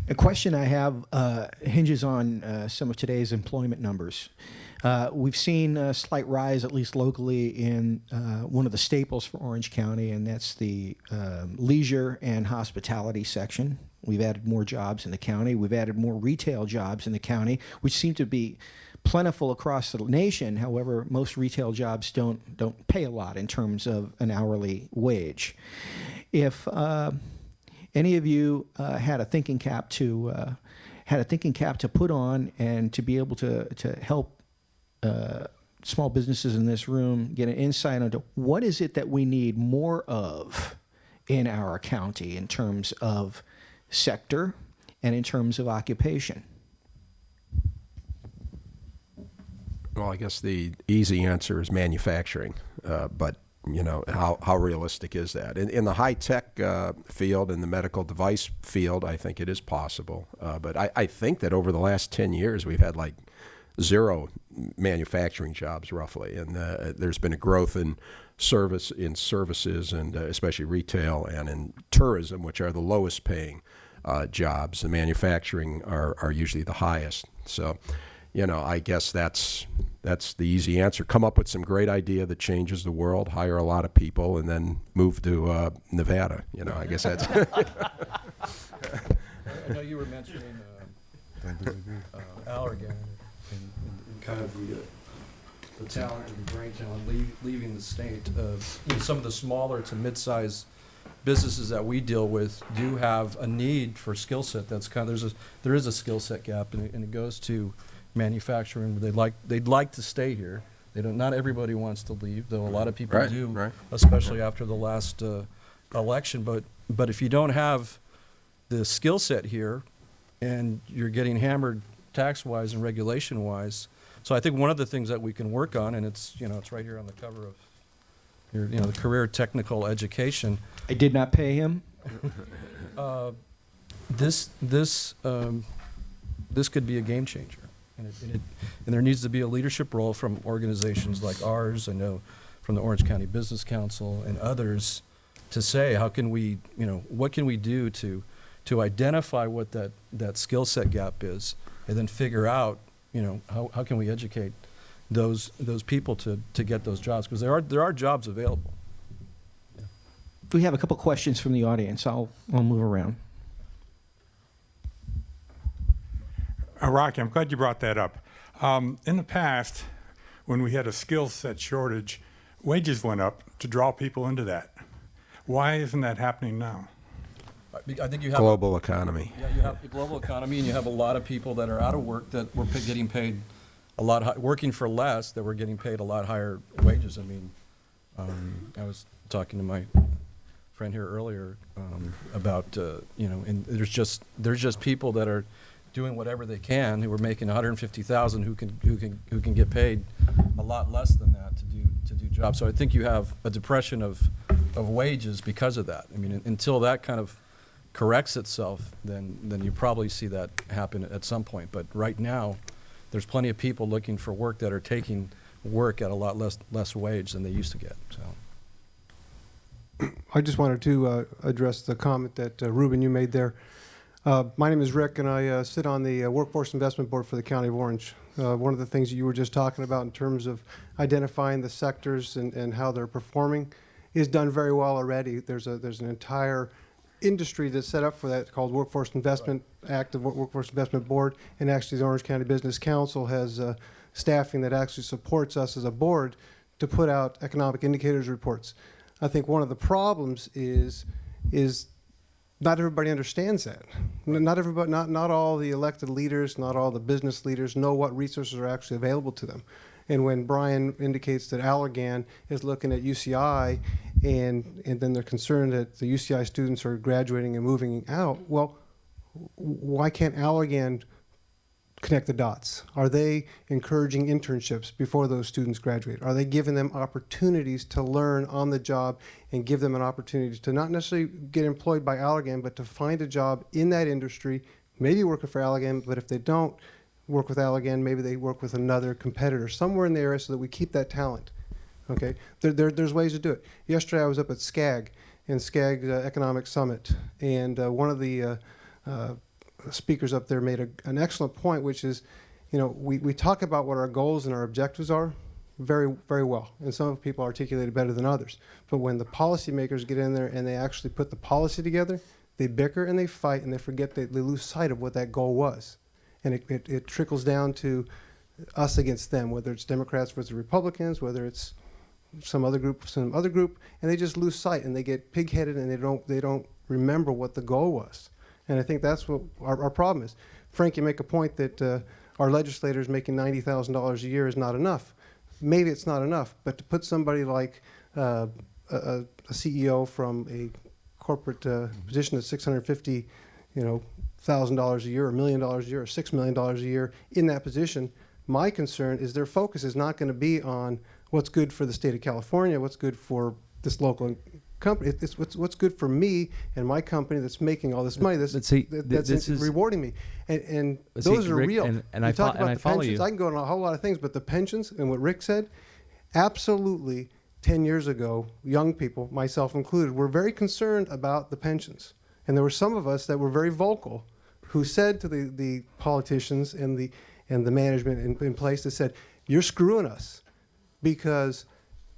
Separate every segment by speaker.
Speaker 1: A question I have hinges on some of today's employment numbers. We've seen a slight rise, at least locally, in one of the staples for Orange County, and that's the leisure and hospitality section. We've added more jobs in the county. We've added more retail jobs in the county, which seem to be plentiful across the nation. However, most retail jobs don't pay a lot in terms of an hourly wage. If any of you had a thinking cap to put on and to be able to help small businesses in this room get an insight into what is it that we need more of in our county in terms of sector and in terms of occupation.
Speaker 2: Well, I guess the easy answer is manufacturing, but you know, how realistic is that? In the high-tech field, in the medical device field, I think it is possible. But I think that over the last 10 years, we've had like 0 manufacturing jobs, roughly. And there's been a growth in services, and especially retail and in tourism, which are the lowest paying jobs. The manufacturing are usually the highest. So, you know, I guess that's the easy answer. Come up with some great idea that changes the world, hire a lot of people, and then move to Nevada. You know, I guess that's.
Speaker 3: I know you were mentioning Allergan and kind of the talent and the brain talent leaving the state. Some of the smaller to mid-sized businesses that we deal with do have a need for skill set. That's kind of there is a skill set gap, and it goes to manufacturing. They'd like to stay here. They don't. Not everybody wants to leave, though a lot of people do, especially after the last election. But if you don't have the skill set here, and you're getting hammered tax-wise and regulation-wise, so I think one of the things that we can work on, and it's right here on the cover of your the career technical education.
Speaker 1: I did not pay him.
Speaker 3: This could be a game changer. And there needs to be a leadership role from organizations like ours, I know from the Orange County Business Council and others, to say how can we, what can we do to identify what that skill set gap is, and then figure out, how can we educate those people to get those jobs, because there are jobs available. Yeah.
Speaker 1: We have a couple questions from the audience. I'll move around.
Speaker 4: Rocky, I'm glad you brought that up. In the past, when we had a skill set shortage, wages went up to draw people into that. Why isn't that happening now?
Speaker 3: I think you have
Speaker 2: global economy.
Speaker 3: Yeah, you have the global economy, and you have a lot of people that are out of work that were getting paid a lot, working for less, that were getting paid a lot higher wages. I mean, I was talking to my friend here earlier about and there's just people that are doing whatever they can, who are making $150,000, who can get paid a lot less than that to do jobs. So I think you have a depression of wages because of that. I mean, until that kind of corrects itself, then you probably see that happen at some point. But right now, there's plenty of people looking for work that are taking work at a lot less wage than they used to get. So
Speaker 5: I just wanted to address the comment that Reuben, you made there. My name is Rick, and I sit on the Workforce Investment Board for the County of Orange. One of the things that you were just talking about in terms of identifying the sectors and how they're performing is done very well already. There's an entire industry that's set up for that called Workforce Investment Act, the Workforce Investment Board, and actually the Orange County Business Council has staffing that actually supports us as a board to put out economic indicators reports. I think one of the problems is not everybody understands that. Not all the elected leaders, not all the business leaders know what resources are actually available to them. And when Bryan indicates that Allergan is looking at UCI and then they're concerned that the UCI students are graduating and moving out, well, why can't Allergan connect the dots? Are they encouraging internships before those students graduate? Are they giving them opportunities to learn on the job and give them an opportunity to not necessarily get employed by Allergan, but to find a job in that industry, maybe working for Allergan, but if they don't work with Allergan, maybe they work with another competitor somewhere in the area so that we keep that talent. Okay, there's ways to do it. Yesterday I was up at SCAG, in SCAG Economic Summit, and one of the speakers up there made an excellent point, which is, we talk about what our goals and our objectives are very, very well. And some people articulate it better than others. But when the policymakers get in there and they actually put the policy together, they bicker and they fight and they forget they lose sight of what that goal was. And it trickles down to us against them, whether it's Democrats versus Republicans, whether it's some other group, and they just lose sight and they get pig-headed and they don't remember what the goal was. And I think that's what our problem is. Frank, you make a point that our legislators making $90,000 a year is not enough. Maybe it's not enough, but to put somebody like a CEO from a corporate position at $650,000 a year, $1 million a year, or $6 million a year in that position, my concern is their focus is not going to be on what's good for the state of California, what's good for this local company. It's what's good for me and my company that's making all this money. That's rewarding me. And those are
Speaker 6: Rick,
Speaker 5: real.
Speaker 6: And
Speaker 5: you
Speaker 6: I
Speaker 5: talk about the
Speaker 6: follow
Speaker 5: pensions.
Speaker 6: you.
Speaker 5: I can go on a whole lot of things, but the pensions and what Rick said, absolutely 10 years ago, young people, myself included, were very concerned about the pensions. And there were some of us that were very vocal who said to the politicians and the management in place that said, you're screwing us because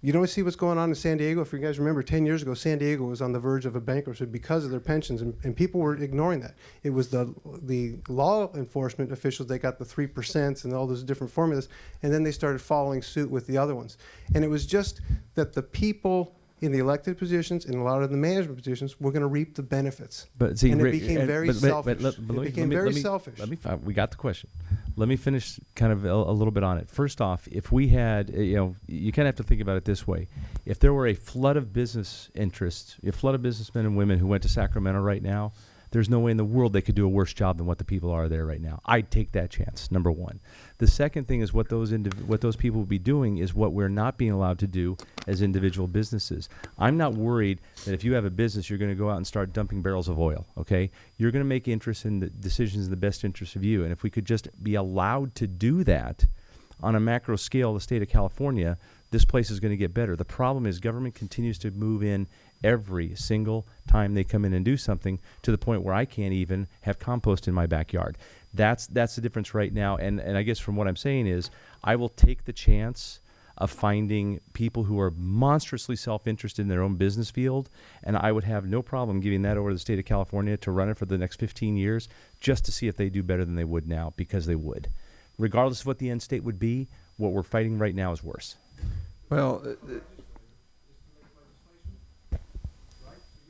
Speaker 5: you don't see what's going on in San Diego. If you guys remember, 10 years ago, San Diego was on the verge of a bankruptcy because of their pensions, and people were ignoring that. It was the law enforcement officials that got the 3% and all those different formulas, and then they started following suit with the other ones. And it was just that the people in the elected positions and a lot of the management positions were going to reap the benefits.
Speaker 6: But see,
Speaker 5: and it
Speaker 6: Rick,
Speaker 5: became very selfish. Selfish.
Speaker 6: We got the question. Let me finish kind of a little bit on it. First off, if we had, you kind of have to think about it this way. If there were a flood of business interests, a flood of businessmen and women who went to Sacramento right now, there's no way in the world they could do a worse job than what the people are there right now. I'd take that chance, number one. The second thing is what those people will be doing is what we're not being allowed to do as individual businesses. I'm not worried that if you have a business, you're going to go out and start dumping barrels of oil, okay? You're going to make interest in the decisions in the best interest of you. And if we could just be allowed to do that on a macro scale, the state of California, this place is going to get better. The problem is government continues to move in every single time they come in and do something to the point where I can't even have compost in my backyard. That's the difference right now. And I guess from what I'm saying is I will take the chance of finding people who are monstrously self-interested in their own business field, and I would have no problem giving that over to the state of California to run it for the next 15 years just to see if they do better than they would now, because they would. Regardless of what the end state would be, what we're fighting right now is worse.
Speaker 2: Well,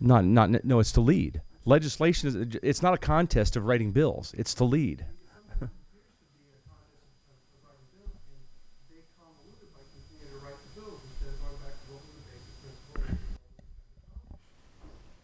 Speaker 6: No, it's to lead. Legislation it's not a contest of writing bills. It's to lead.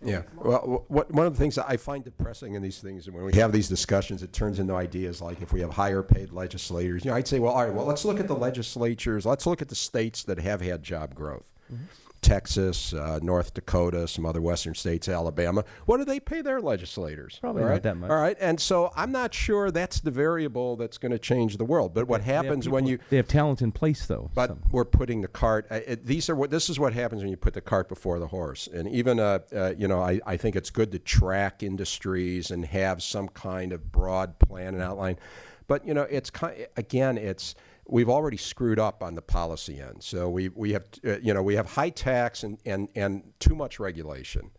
Speaker 2: yeah. Well, one of the things that I find depressing in these things, when we have these discussions, it turns into ideas like if we have higher paid legislators, I'd say, well, all right, well, let's look at the legislatures. Let's look at the states that have had job growth. Mm-hmm. Texas, North Dakota, some other western states, Alabama. What do they pay their legislators?
Speaker 6: Probably not that much.
Speaker 2: All right, and so I'm not sure that's the variable that's going to change the world. But what happens when you...
Speaker 6: They have talent in place, though.
Speaker 2: But we're putting the cart... this is what happens when you put the cart before the horse. And even, I think it's good to track industries and have some kind of broad plan and outline. But, it's... We've already screwed up on the policy end. So we have high tax and too much regulation.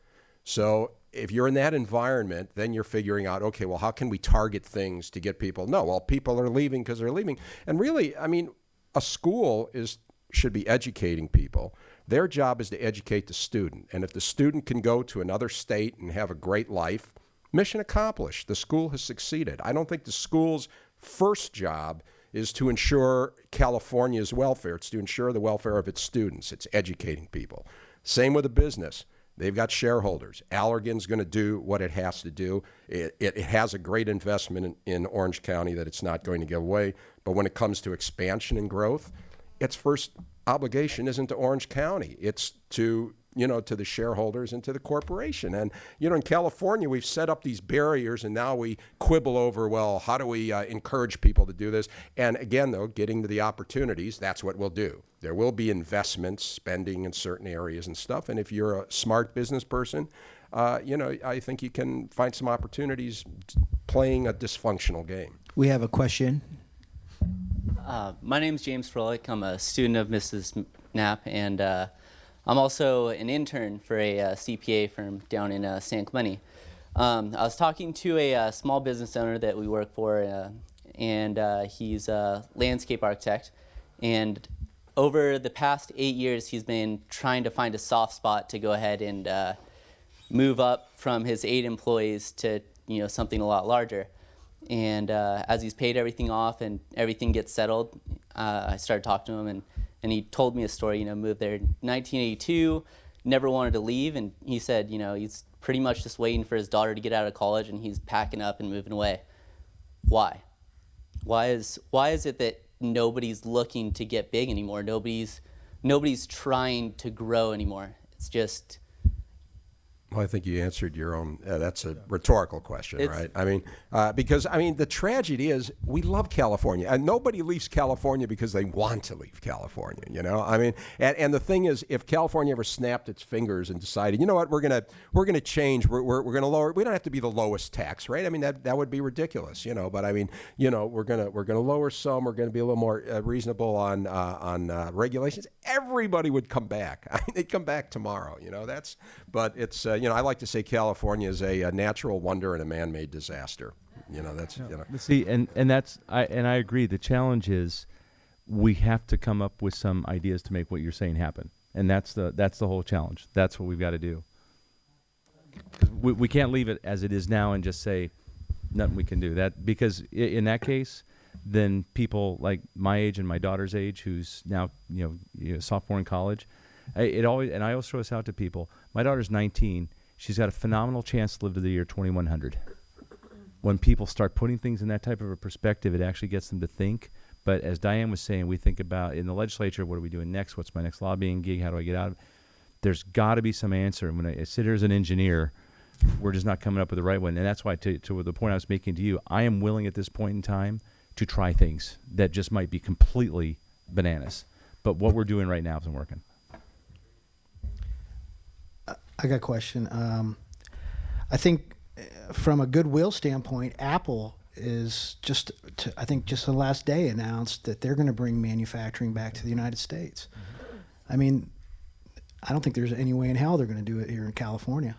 Speaker 2: So if you're in that environment, then you're figuring out, okay, well, how can we target things to get people? No, well, people are leaving because they're leaving. And really, a school should be educating people. Their job is to educate the student. And if the student can go to another state and have a great life, mission accomplished. The school has succeeded. I don't think the school's first job is to ensure California's welfare. It's to ensure the welfare of its students. It's educating people. Same with a business. They've got shareholders. Allergan's going to do what it has to do. It has a great investment in Orange County that it's not going to give away. But when it comes to expansion and growth, its first obligation isn't to Orange County. It's to the shareholders and to the corporation. And, in California, we've set up these barriers, and now we quibble over, well, how do we encourage people to do this? And again, though, getting to the opportunities, that's what we'll do. There will be investments, spending in certain areas and stuff. And if you're a smart business person, I think you can find some opportunities playing a dysfunctional game.
Speaker 1: We have a question.
Speaker 7: My name's James Froelich. I'm a student of Mrs. Knapp, and I'm also an intern for a CPA firm down in San Clemente. I was talking to a small business owner that we work for, and he's a landscape architect. And over the past 8 years, he's been trying to find a soft spot to go ahead and move up from his 8 employees to something a lot larger. And as he's paid everything off and everything gets settled, I started talking to him, and he told me a story. Moved there in 1982, never wanted to leave, and he said, he's pretty much just waiting for his daughter to get out of college, and he's packing up and moving away. Why? Why is it that nobody's looking to get big anymore? Nobody's trying to grow anymore. It's just.
Speaker 2: Well, I think you answered your own. That's a rhetorical question, right? I mean, because the tragedy is we love California, and nobody leaves California because they want to leave California. And the thing is, if California ever snapped its fingers and decided, you know what, we're gonna change, we're gonna lower. We don't have to be the lowest tax, right? I mean, that would be ridiculous, But we're gonna lower some. We're gonna be a little more reasonable on regulations. Everybody would come back. They'd come back tomorrow. But it's. I like to say California is a natural wonder and a man-made disaster.
Speaker 6: See, and I agree. The challenge is we have to come up with some ideas to make what you're saying happen, and that's the whole challenge. That's what we've got to do. 'Cause we can't leave it as it is now and just say nothing we can do that, because in that case, then people like my age and my daughter's age, who's now sophomore in college. I always throw this out to people. My daughter's 19. She's got a phenomenal chance to live to the year 2100. When people start putting things in that type of a perspective, it actually gets them to think. But as Diane was saying, we think about in the legislature, what are we doing next? What's my next lobbying gig? How do I get out of it? There's got to be some answer. And when I sit here as an engineer, we're just not coming up with the right one. And that's why, to the point I was making to you, I am willing at this point in time to try things that just might be completely bananas. But what we're doing right now isn't working.
Speaker 8: I got a question. I think from a goodwill standpoint, Apple is just the last day announced that they're going to bring manufacturing back to the United States. I mean, I don't think there's any way in hell they're going to do it here in California.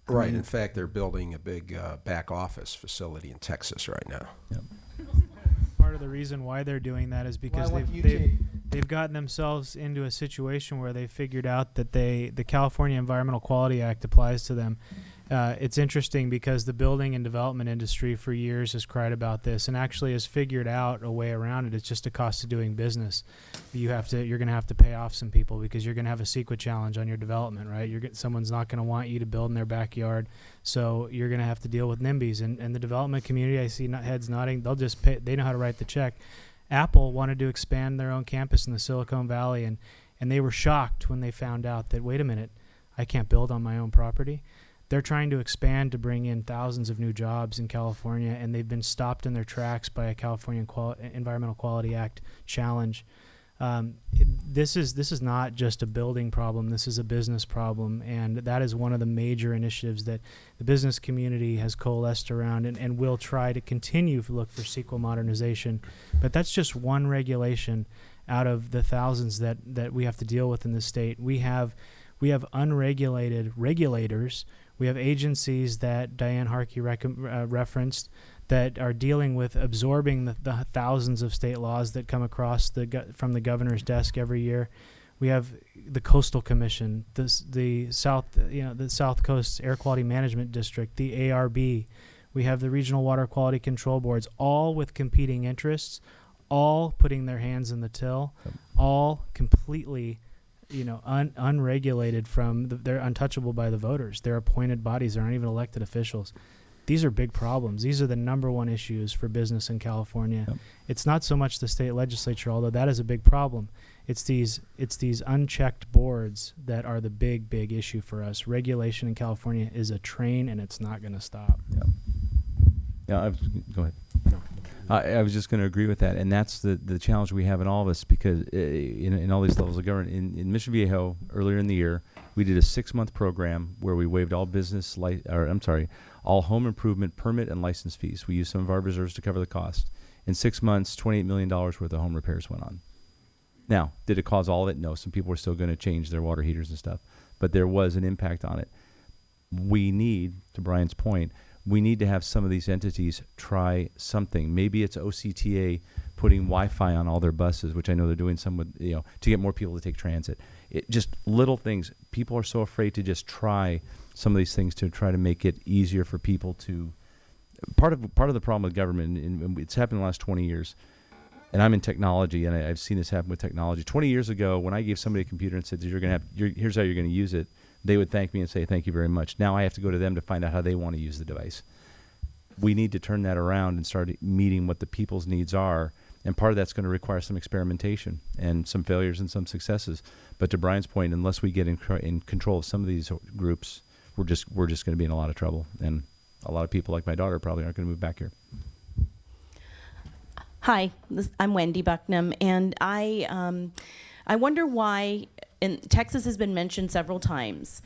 Speaker 2: Right. In fact, they're building a big back office facility in Texas right now.
Speaker 6: Yep.
Speaker 9: Part of the reason why they're doing that is because they've gotten themselves into a situation where they figured out that the California Environmental Quality Act applies to them. It's interesting because the building and development industry for years has cried about this and actually has figured out a way around it. It's just a cost of doing business. You're going to have to pay off some people because you're going to have a CEQA challenge on your development, right? Someone's not going to want you to build in their backyard, so you're going to have to deal with NIMBYs. And the development community, I see heads nodding. They'll just pay. They know how to write the check. Apple wanted to expand their own campus in the Silicon Valley, and they were shocked when they found out that, wait a minute, I can't build on my own property. They're trying to expand to bring in thousands of new jobs in California, and they've been stopped in their tracks by a California Environmental Quality Act challenge. This is not just a building problem. This is a business problem, and that is one of the major initiatives that the business community has coalesced around and will try to continue to look for CEQA modernization. But that's just one regulation out of the thousands that we have to deal with in the state. We have unregulated regulators. We have agencies that Diane Harkey referenced that are dealing with absorbing the thousands of state laws that come across from the governor's desk every year. We have the Coastal Commission, the South Coast Air Quality Management District, the ARB. We have the Regional Water Quality Control Boards, all with competing interests, all putting their hands in the till, all completely unregulated they're untouchable by the voters. They're appointed bodies. They aren't even elected officials. These are big problems. These are the number one issues for business in California. Yep. It's not so much the state legislature, although that is a big problem. It's these unchecked boards that are the big issue for us. Regulation in California is a train, and it's not going to stop.
Speaker 6: Yeah. Yeah. Go ahead. No. I was just going to agree with that, and that's the challenge we have in all of us, because in all these levels of government. In Mission Viejo, earlier in the year, We did a 6-month program where we waived all all home improvement permit and license fees. We used some of our reserves to cover the cost. In 6 months, $28 million worth of home repairs went on. Now, did it cause all of it? No. Some people were still going to change their water heaters and stuff, but there was an impact on it. We need, to Brian's point, we need to have some of these entities try something. Maybe it's OCTA putting Wi-Fi on all their buses, which I know they're doing some with, to get more people to take transit. Just little things. People are so afraid to just try some of these things to try to make it easier for people to. Part of the problem with government, and it's happened in the last 20 years, and I'm in technology, and I've seen this happen with technology. 20 years ago, when I gave somebody a computer and said, here's how you're going to use it, they would thank me and say, thank you very much. Now I have to go to them to find out how they want to use the device. We need to turn that around and start meeting what the people's needs are, and part of that's going to require some experimentation and some failures and some successes. But to Brian's point, unless we get in control of some of these groups, we're just going to be in a lot of trouble, and a lot of people like my daughter probably aren't going to move back here.
Speaker 10: Hi, I'm Wendy Bucknam, and I wonder why, and Texas has been mentioned several times.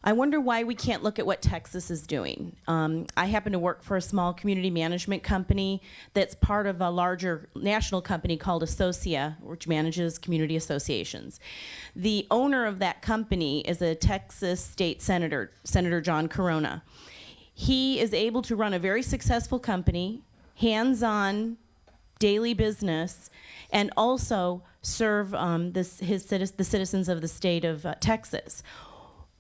Speaker 10: I wonder why we can't look at what Texas is doing. I happen to work for a small community management company that's part of a larger national company called Associa, which manages community associations. The owner of that company is a Texas state senator, Senator John Corona. He is able to run a very successful company, hands-on, daily business, and also serve the citizens of the state of Texas.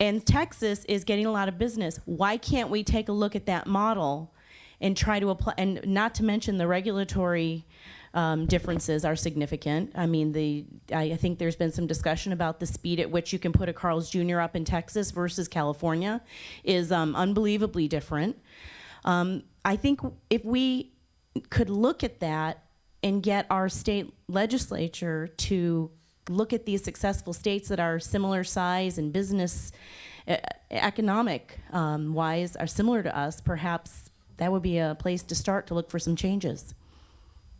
Speaker 10: And Texas is getting a lot of business. Why can't we take a look at that model and try to apply, and not to mention the regulatory differences are significant. I mean, I think there's been some discussion about the speed at which you can put a Carl's Jr. up in Texas versus California is unbelievably different. I think if we could look at that and get our state legislature to look at these successful states that are similar size and business economic wise are similar to us, perhaps that would be a place to start to look for some changes.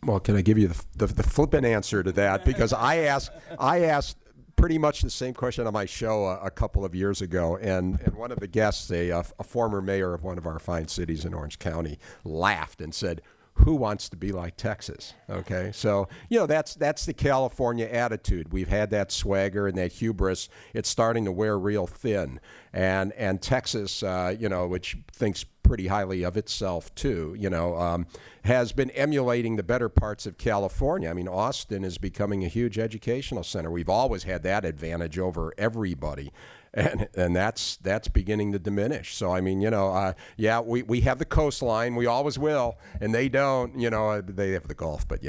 Speaker 2: Well, can I give you the flippant answer to that? Because I asked pretty much the same question on my show a couple of years ago, and one of the guests, a former mayor of one of our fine cities in Orange County, laughed and said, who wants to be like Texas? Okay, so that's the California attitude. We've had that swagger and that hubris. It's starting to wear real thin, and Texas, which thinks pretty highly of itself too, has been emulating the better parts of California. I mean, Austin is becoming a huge educational center. We've always had that advantage over everybody. And that's beginning to diminish. So I mean, we have the coastline, we always will, and they don't. They have the Gulf, but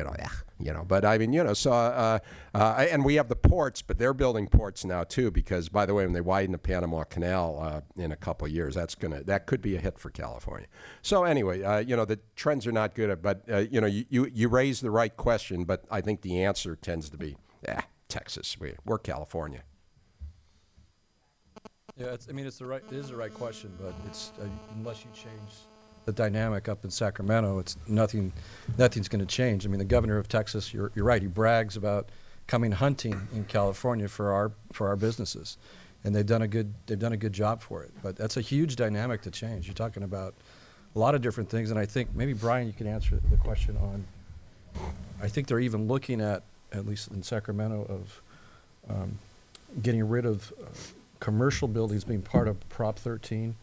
Speaker 2: But I mean, and we have the ports, but they're building ports now too. Because by the way, when they widen the Panama Canal in a couple of years, that could be a hit for California. So anyway, the trends are not good. But you raise the right question, but I think the answer tends to be, Texas. We're California.
Speaker 3: Yeah, it is the right question, but it's unless you change the dynamic up in Sacramento, it's nothing's going to change. I mean, the governor of Texas, you're right. He brags about coming hunting in California for our businesses, and they've done a good job for it. But that's a huge dynamic to change. You're talking about a lot of different things, and I think maybe Bryan, you can answer the question on. I think they're even looking at least in Sacramento, of getting rid of commercial buildings being part of Prop 13,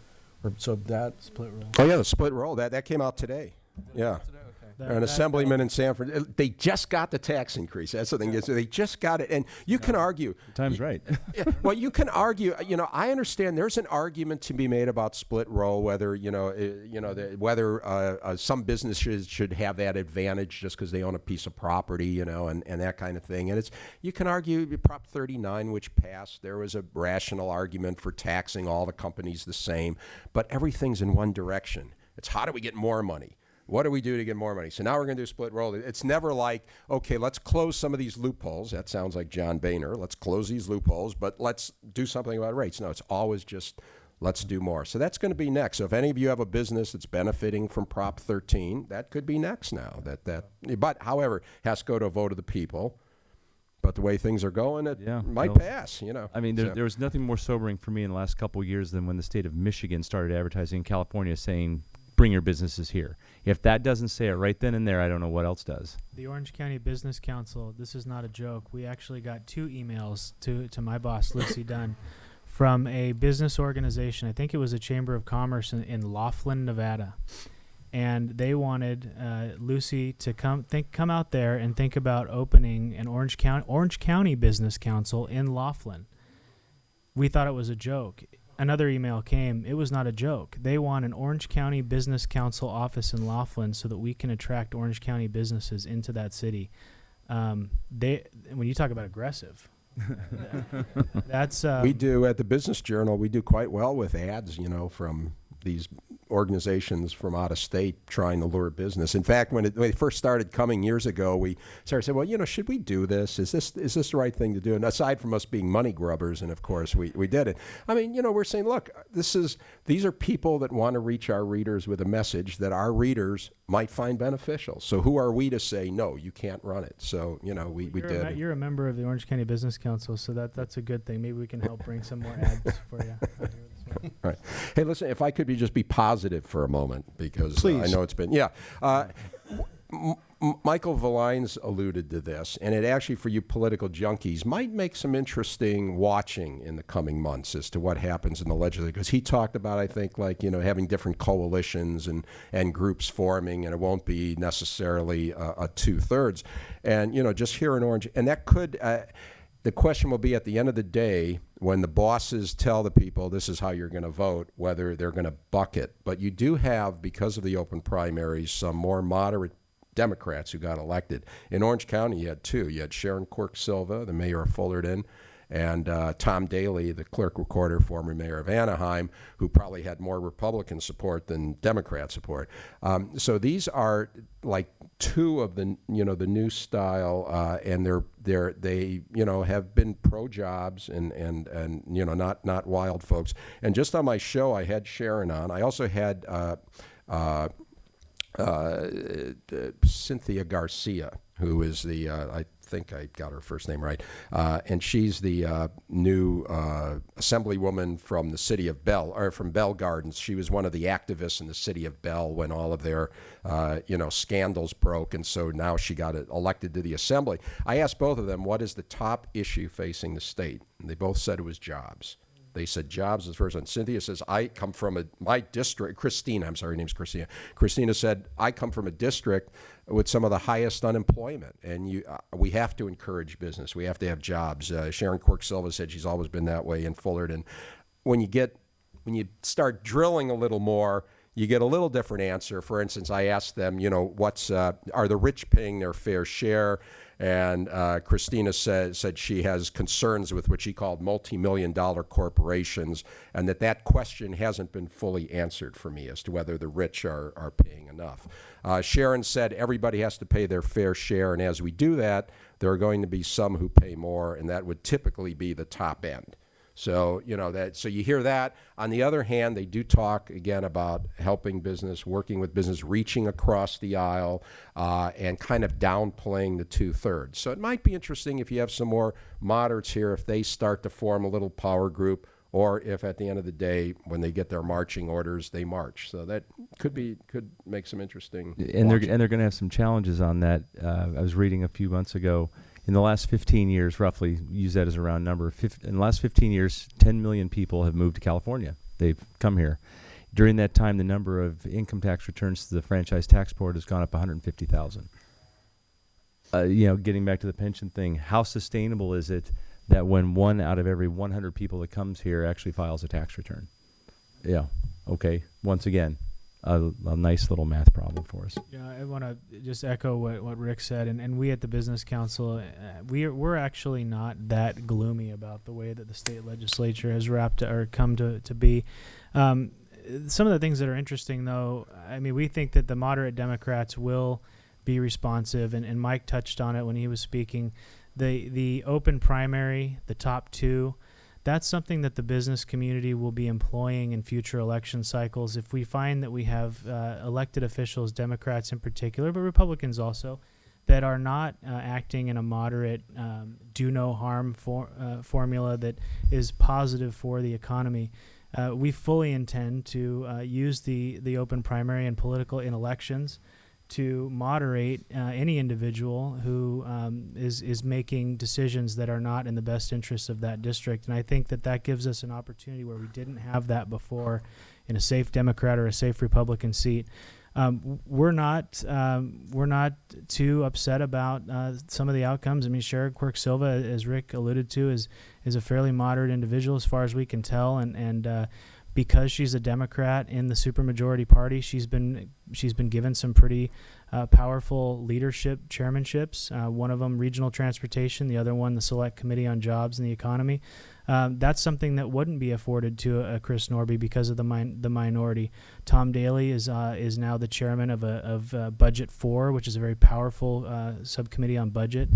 Speaker 3: so that split roll.
Speaker 2: Oh yeah, the split roll that came out today. Yeah. An assemblyman in Sanford. They just got the tax increase. That's the thing. Is they just got it, and you can argue.
Speaker 6: The time's right.
Speaker 2: Well, you can argue. I understand. There's an argument to be made about split roll, whether whether some businesses should have that advantage just because they own a piece of property, and that kind of thing. And you can argue Prop 39, which passed. There was a rational argument for taxing all the companies the same, but everything's in one direction. It's how do we get more money? What do we do to get more money? So now we're going to do split roll. It's never like, okay, let's close some of these loopholes. That sounds like John Boehner. Let's close these loopholes, but let's do something about rates. No, it's always just let's do more. So that's going to be next. So if any of you have a business that's benefiting from Prop 13, that could be next now. But however, has to go to a vote of the people. But the way things are going, it might
Speaker 6: well,
Speaker 2: pass, you know.
Speaker 6: I mean,
Speaker 2: So-
Speaker 6: there was nothing more sobering for me in the last couple of years than when the state of Michigan started advertising in California saying, bring your businesses here. If that doesn't say it right then and there, I don't know what else does.
Speaker 9: The Orange County Business Council, this is not a joke. We actually got 2 emails to my boss, Lucy Dunn, from a business organization. I think it was a Chamber of Commerce in Laughlin, Nevada. And they wanted Lucy to come out there and think about opening an Orange County Business Council in Laughlin. We thought it was a joke. Another email came. It was not a joke. They want an Orange County Business Council office in Laughlin so that we can attract Orange County businesses into that city. When you talk about aggressive, that's
Speaker 2: we do at the Business Journal. We do quite well with ads, you know, from these organizations from out of state trying to lure business. In fact, when it first started coming years ago, we started saying, well, you know, should we do this? Is this the right thing to do? And aside from us being money grubbers, and of course we did it. I mean, you know, we're saying, look, these are people that want to reach our readers with a message that our readers might find beneficial. So who are we to say, no, you can't run it? So, you know, we did.
Speaker 9: You're a member of the Orange County Business Council, so that's a good thing. Maybe we can help bring some more ads for you out here this morning.
Speaker 2: All right. Hey, listen, if I could just be positive for a moment, because I know it's been, Michael Villines alluded to this, and it actually, for you political junkies, might make some interesting watching in the coming months as to what happens in the legislature, because he talked about, I think, like, you know, having different coalitions and groups forming, and it won't be necessarily a 2/3. And, you know, just here in Orange, and that could... the question will be at the end of the day, when the bosses tell the people this is how you're going to vote, whether they're going to buck it. But you do have, because of the open primaries, some more moderate Democrats who got elected. In Orange County, you had 2. You had Sharon Quirk-Silva, the mayor of Fullerton, and Tom Daly, the clerk recorder, former mayor of Anaheim, who probably had more Republican support than Democrat support. So these are like 2 of the, you know, the new style, and they you know, have been pro jobs and you know, not wild folks. And just on my show, I had Sharon on. I also had Cynthia Garcia, who is the I think I got her first name right, and she's the new Assemblywoman from the city of from Bell Gardens. She was one of the activists in the city of Bell when all of their you know, scandals broke, and so now she got elected to the Assembly. I asked both of them, what is the top issue facing the state? And they both said it was jobs. They said jobs is the first one. Cynthia says, I come from my district. Christina, I'm sorry, her name's Christina. Christina said, I come from a district with some of the highest unemployment, and we have to encourage business. We have to have jobs. Sharon Quirk-Silva said she's always been that way in Fullerton. When you start drilling a little more, you get a little different answer. For instance, I asked them, you know, are the rich paying their fair share? And Christina said she has concerns with what she called multi-million-dollar corporations, and that question hasn't been fully answered for me as to whether the rich are paying enough. Sharon said everybody has to pay their fair share, and as we do that, there are going to be some who pay more, and that would typically be the top end. So, you know, so you hear that. On the other hand, they do talk, again, about helping business, working with business, reaching across the aisle, and kind of downplaying the 2/3. So it might be interesting if you have some more moderates here, if they start to form a little power group, or if at the end of the day, when they get their marching orders, they march. So that could make some interesting
Speaker 6: And they're going to have some challenges on that. I was reading a few months ago, in the last 15 years, roughly, use that as a round number, in the last 15 years, 10 million people have moved to California. They've come here. During that time, the number of income tax returns to the Franchise Tax Board has gone up 150,000. You know, getting back to the pension thing, how sustainable is it that when 1 out of every 100 people that comes here actually files a tax return? Yeah, okay, once again, a nice little math problem for us.
Speaker 9: Yeah, I want to just echo what Rick said, and we at the Business Council, we're actually not that gloomy about the way that the state legislature has come to be. Some of the things that are interesting, though, I mean, we think that the moderate Democrats will be responsive, and Mike touched on it when he was speaking. The open primary, the top 2. That's something that the business community will be employing in future election cycles. If we find that we have elected officials, Democrats in particular, but Republicans also, that are not acting in a moderate, do no harm formula that is positive for the economy. We fully intend to use the open primary and political in elections to moderate any individual who is making decisions that are not in the best interest of that district. And I think that gives us an opportunity where we didn't have that before in a safe Democrat or a safe Republican seat. We're not too upset about some of the outcomes. I mean, Sherrod Quirk Silva, as Rick alluded to, is a fairly moderate individual as far as we can tell, and because she's a Democrat in the supermajority party, she's been given some pretty powerful leadership chairmanships. One of them, regional transportation; the other one, the Select Committee on Jobs and the Economy. That's something that wouldn't be afforded to a Chris Norby because of the minority. Tom Daly is now the chairman of Budget 4, which is a very powerful subcommittee on budget.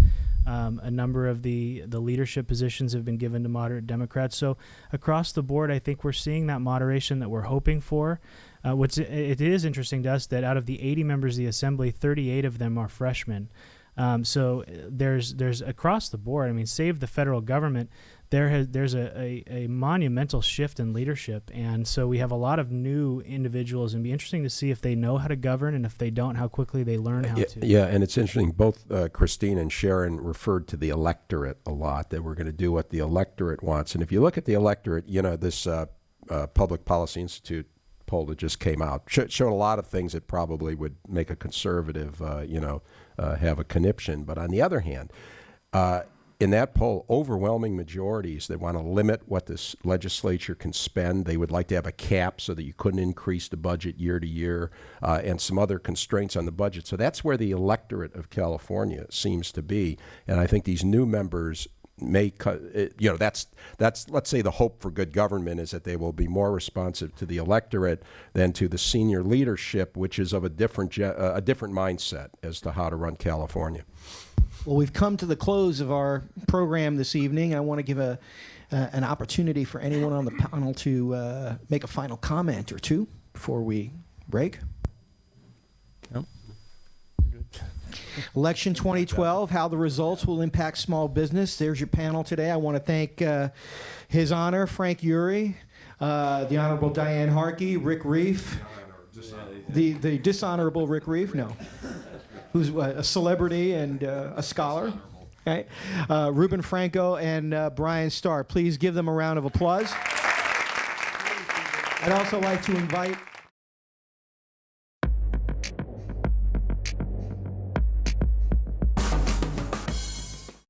Speaker 9: A number of the leadership positions have been given to moderate Democrats. So across the board, I think we're seeing that moderation that we're hoping for. It is interesting to us that out of the 80 members of the Assembly, 38 of them are freshmen. So there's across the board. I mean, save the federal government. There's a monumental shift in leadership, and so we have a lot of new individuals, and it'd be interesting to see if they know how to govern, and if they don't, how quickly they learn how to.
Speaker 2: Yeah, and it's interesting. Both Christine and Sharon referred to the electorate a lot, that we're going to do what the electorate wants. And if you look at the electorate, this Public Policy Institute poll that just came out showed a lot of things that probably would make a conservative, have a conniption. But on the other hand, in that poll, overwhelming majorities, they want to limit what this legislature can spend. They would like to have a cap so that you couldn't increase the budget year to year, and some other constraints on the budget. So that's where the electorate of California seems to be. And I think these new members may, that's let's say the hope for good government is that they will be more responsive to the electorate than to the senior leadership, which is of a different mindset as to how to run California.
Speaker 1: Well, we've come to the close of our program this evening. I want to give an opportunity for anyone on the panel to make a final comment or two before we break.
Speaker 6: No.
Speaker 1: Election 2012, how the results will impact small business. There's your panel today. I want to thank His Honor Frank Uri, the Honorable Diane Harkey, Rick Reiff, the dishonorable Rick Reiff, no, who's a celebrity and a scholar. Okay. Reuben, Franco, and Bryan Starr. Please give them a round of applause. I'd also like to invite